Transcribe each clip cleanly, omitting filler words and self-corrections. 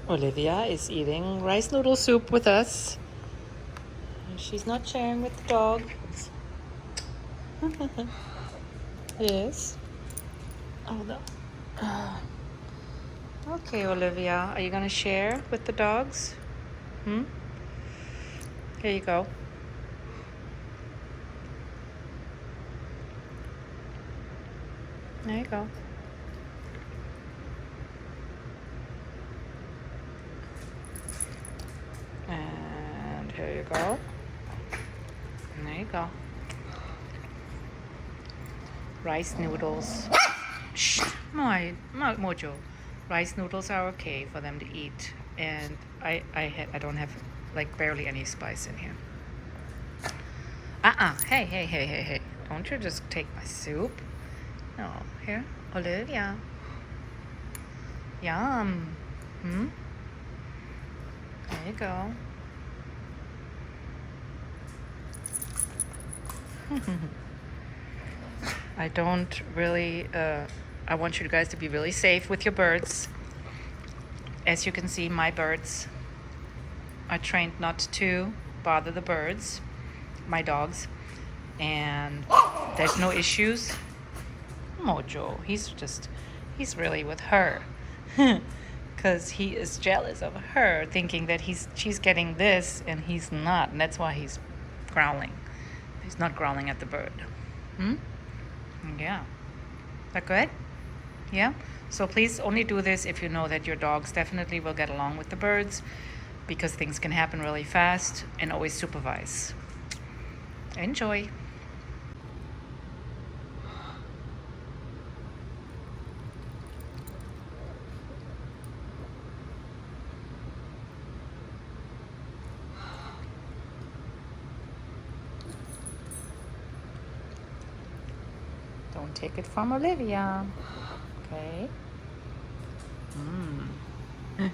Olivia is eating rice noodle soup with us. She's not sharing with the dog. Yes. Oh no. Okay, Olivia, are you gonna share with the dogs? Here you go. There you go. And here you go. And there you go. Rice noodles. Shh, Mojo. Rice noodles are okay for them to eat, and I don't have like barely any spice in here. Hey! Don't you just take my soup? No, here, Olivia. Yum. There you go. I don't really, I want you guys to be really safe with your birds. As you can see, my birds are trained not to bother the birds, my dogs, and there's no issues. Mojo, he's really with her. Because he is jealous of her, thinking that she's getting this and he's not, and that's why he's growling. He's not growling at the bird. Yeah. Is that good? Yeah? So please only do this if you know that your dogs definitely will get along with the birds, because things can happen really fast, and always supervise. Enjoy. Don't take it from Olivia. Okay. Hey,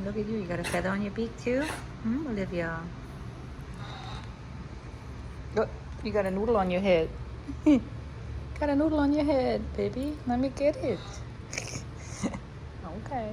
look at you. You got a feather on your beak too? Olivia. Look, you got a noodle on your head. Got a noodle on your head, baby. Let me get it. Okay.